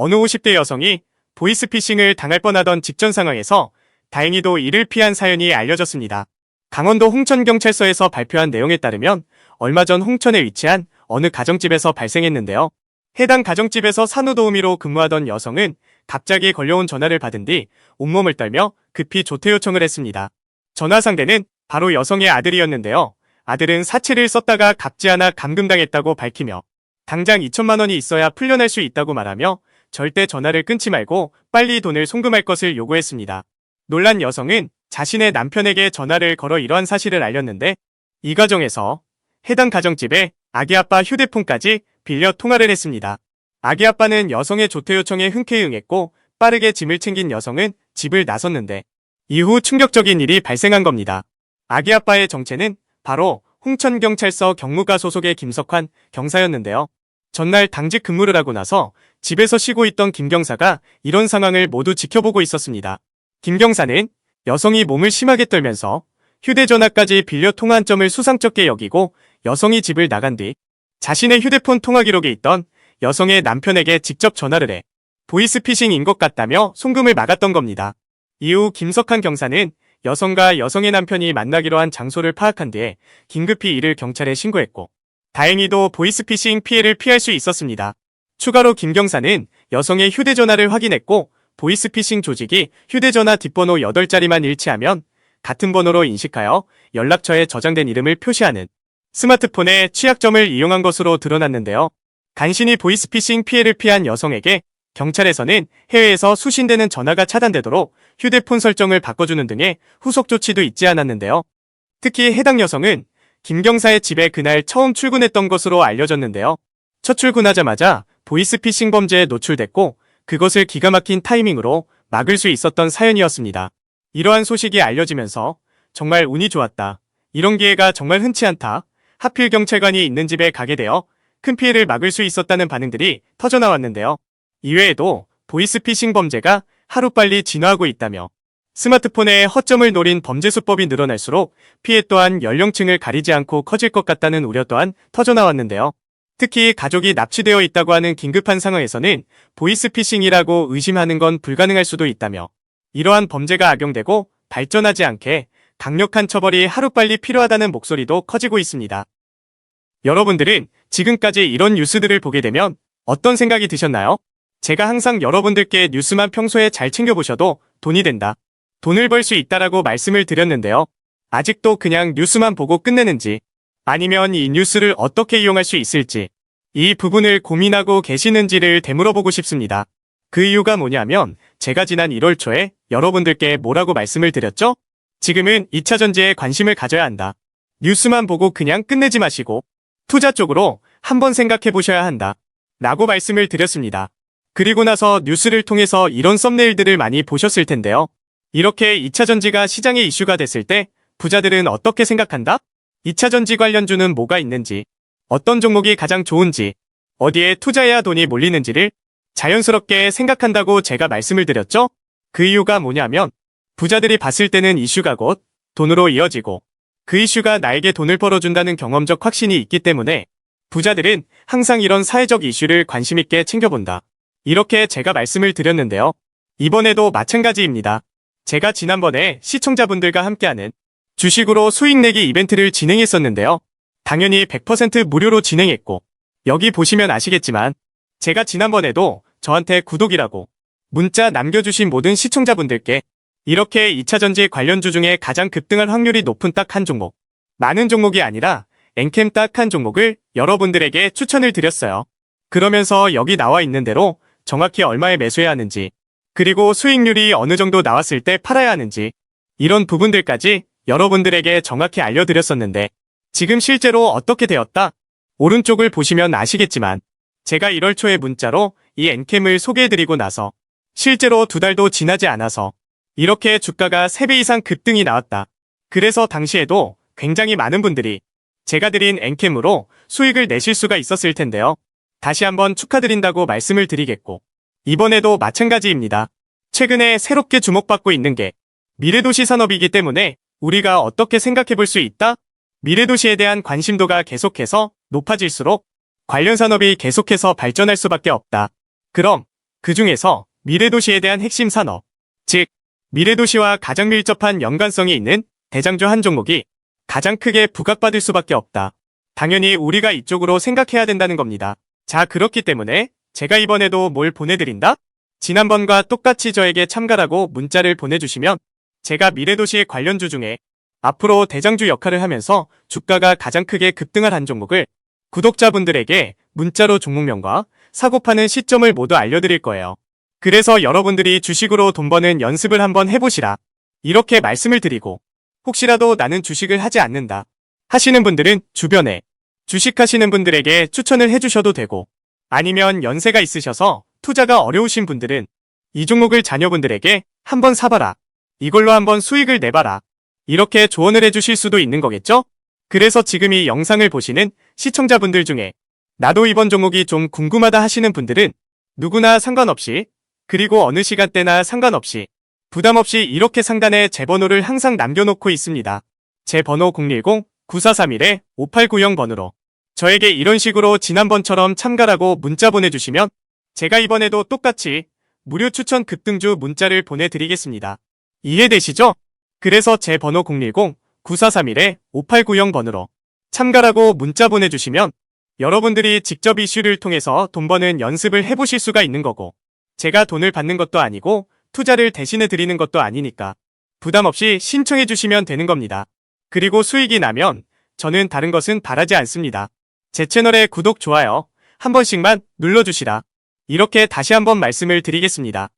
어느 50대 여성이 보이스피싱을 당할 뻔하던 직전 상황에서 다행히도 이를 피한 사연이 알려졌습니다. 강원도 홍천경찰서에서 발표한 내용에 따르면 얼마 전 홍천에 위치한 어느 가정집에서 발생했는데요. 해당 가정집에서 산후도우미로 근무하던 여성은 갑자기 걸려온 전화를 받은 뒤 온몸을 떨며 급히 조퇴 요청을 했습니다. 전화 상대는 바로 여성의 아들이었는데요. 아들은 사채를 썼다가 갚지 않아 감금당했다고 밝히며 당장 2천만 원이 있어야 풀려날 수 있다고 말하며 절대 전화를 끊지 말고 빨리 돈을 송금할 것을 요구했습니다. 놀란 여성은 자신의 남편에게 전화를 걸어 이러한 사실을 알렸는데 이 과정에서 해당 가정집에 아기 아빠 휴대폰까지 빌려 통화를 했습니다. 아기 아빠는 여성의 조퇴 요청에 흔쾌히 응했고 빠르게 짐을 챙긴 여성은 집을 나섰는데 이후 충격적인 일이 발생한 겁니다. 아기 아빠의 정체는 바로 홍천경찰서 경무과 소속의 김석환 경사였는데요. 전날 당직 근무를 하고 나서 집에서 쉬고 있던 김 경사가 이런 상황을 모두 지켜보고 있었습니다. 김 경사는 여성이 몸을 심하게 떨면서 휴대전화까지 빌려 통화한 점을 수상쩍게 여기고 여성이 집을 나간 뒤 자신의 휴대폰 통화 기록에 있던 여성의 남편에게 직접 전화를 해 보이스피싱인 것 같다며 송금을 막았던 겁니다. 이후 김석환 경사는 여성과 여성의 남편이 만나기로 한 장소를 파악한 뒤에 긴급히 이를 경찰에 신고했고 다행히도 보이스피싱 피해를 피할 수 있었습니다. 추가로 김 경사는 여성의 휴대전화를 확인했고 보이스피싱 조직이 휴대전화 뒷번호 8자리만 일치하면 같은 번호로 인식하여 연락처에 저장된 이름을 표시하는 스마트폰의 취약점을 이용한 것으로 드러났는데요. 간신히 보이스피싱 피해를 피한 여성에게 경찰에서는 해외에서 수신되는 전화가 차단되도록 휴대폰 설정을 바꿔주는 등의 후속 조치도 잊지 않았는데요. 특히 해당 여성은 김 경사의 집에 그날 처음 출근했던 것으로 알려졌는데요. 첫 출근하자마자 보이스피싱 범죄에 노출됐고 그것을 기가 막힌 타이밍으로 막을 수 있었던 사연이었습니다. 이러한 소식이 알려지면서 정말 운이 좋았다. 이런 기회가 정말 흔치 않다. 하필 경찰관이 있는 집에 가게 되어 큰 피해를 막을 수 있었다는 반응들이 터져나왔는데요. 이외에도 보이스피싱 범죄가 하루빨리 진화하고 있다며 스마트폰의 허점을 노린 범죄 수법이 늘어날수록 피해 또한 연령층을 가리지 않고 커질 것 같다는 우려 또한 터져나왔는데요. 특히 가족이 납치되어 있다고 하는 긴급한 상황에서는 보이스피싱이라고 의심하는 건 불가능할 수도 있다며 이러한 범죄가 악용되고 발전하지 않게 강력한 처벌이 하루빨리 필요하다는 목소리도 커지고 있습니다. 여러분들은 지금까지 이런 뉴스들을 보게 되면 어떤 생각이 드셨나요? 제가 항상 여러분들께 뉴스만 평소에 잘 챙겨보셔도 돈이 된다. 돈을 벌 수 있다라고 말씀을 드렸는데요. 아직도 그냥 뉴스만 보고 끝내는지 아니면 이 뉴스를 어떻게 이용할 수 있을지 이 부분을 고민하고 계시는지를 되물어보고 싶습니다. 그 이유가 뭐냐면 제가 지난 1월 초에 여러분들께 뭐라고 말씀을 드렸죠? 지금은 2차 전지에 관심을 가져야 한다. 뉴스만 보고 그냥 끝내지 마시고 투자 쪽으로 한번 생각해 보셔야 한다. 라고 말씀을 드렸습니다. 그리고 나서 뉴스를 통해서 이런 썸네일들을 많이 보셨을 텐데요. 이렇게 2차 전지가 시장의 이슈가 됐을 때 부자들은 어떻게 생각한다? 2차 전지 관련주는 뭐가 있는지, 어떤 종목이 가장 좋은지, 어디에 투자해야 돈이 몰리는지를 자연스럽게 생각한다고 제가 말씀을 드렸죠? 그 이유가 뭐냐면 부자들이 봤을 때는 이슈가 곧 돈으로 이어지고 그 이슈가 나에게 돈을 벌어준다는 경험적 확신이 있기 때문에 부자들은 항상 이런 사회적 이슈를 관심 있게 챙겨본다. 이렇게 제가 말씀을 드렸는데요. 이번에도 마찬가지입니다. 제가 지난번에 시청자분들과 함께하는 주식으로 수익 내기 이벤트를 진행했었는데요. 당연히 100% 무료로 진행했고 여기 보시면 아시겠지만 제가 지난번에도 저한테 구독이라고 문자 남겨주신 모든 시청자분들께 이렇게 2차 전지 관련주 중에 가장 급등할 확률이 높은 딱 한 종목, 많은 종목이 아니라 엔캠 딱 한 종목을 여러분들에게 추천을 드렸어요. 그러면서 여기 나와 있는 대로 정확히 얼마에 매수해야 하는지 그리고 수익률이 어느 정도 나왔을 때 팔아야 하는지 이런 부분들까지 여러분들에게 정확히 알려드렸었는데 지금 실제로 어떻게 되었다? 오른쪽을 보시면 아시겠지만 제가 1월 초에 문자로 이 엔캠을 소개해드리고 나서 실제로 2달도 지나지 않아서 이렇게 주가가 3배 이상 급등이 나왔다. 그래서 당시에도 굉장히 많은 분들이 제가 드린 엔캠으로 수익을 내실 수가 있었을 텐데요. 다시 한번 축하드린다고 말씀을 드리겠고 이번에도 마찬가지입니다. 최근에 새롭게 주목받고 있는 게 미래도시 산업이기 때문에 우리가 어떻게 생각해 볼 수 있다? 미래도시에 대한 관심도가 계속해서 높아질수록 관련 산업이 계속해서 발전할 수밖에 없다. 그럼 그 중에서 미래도시에 대한 핵심 산업, 즉 미래도시와 가장 밀접한 연관성이 있는 대장주 한 종목이 가장 크게 부각받을 수밖에 없다. 당연히 우리가 이쪽으로 생각해야 된다는 겁니다. 자, 그렇기 때문에 제가 이번에도 뭘 보내드린다? 지난번과 똑같이 저에게 참가라고 문자를 보내주시면 제가 미래도시 관련주 중에 앞으로 대장주 역할을 하면서 주가가 가장 크게 급등할 한 종목을 구독자분들에게 문자로 종목명과 사고 파는 시점을 모두 알려드릴 거예요. 그래서 여러분들이 주식으로 돈 버는 연습을 한번 해보시라. 이렇게 말씀을 드리고 혹시라도 나는 주식을 하지 않는다 하시는 분들은 주변에 주식하시는 분들에게 추천을 해주셔도 되고, 아니면 연세가 있으셔서 투자가 어려우신 분들은 이 종목을 자녀분들에게 한번 사봐라, 이걸로 한번 수익을 내봐라, 이렇게 조언을 해주실 수도 있는 거겠죠? 그래서 지금 이 영상을 보시는 시청자분들 중에 나도 이번 종목이 좀 궁금하다 하시는 분들은 누구나 상관없이, 그리고 어느 시간대나 상관없이 부담없이 이렇게 상단에 제 번호를 항상 남겨놓고 있습니다. 제 번호 010-9431-5890번으로 저에게 이런 식으로 지난번처럼 참가라고 문자 보내주시면 제가 이번에도 똑같이 무료 추천 급등주 문자를 보내드리겠습니다. 이해되시죠? 그래서 제 번호 010-9431-5890번으로 참가라고 문자 보내주시면 여러분들이 직접 이슈를 통해서 돈 버는 연습을 해보실 수가 있는 거고, 제가 돈을 받는 것도 아니고 투자를 대신해 드리는 것도 아니니까 부담 없이 신청해 주시면 되는 겁니다. 그리고 수익이 나면 저는 다른 것은 바라지 않습니다. 제 채널에 구독, 좋아요 한 번씩만 눌러주시라. 이렇게 다시 한번 말씀을 드리겠습니다.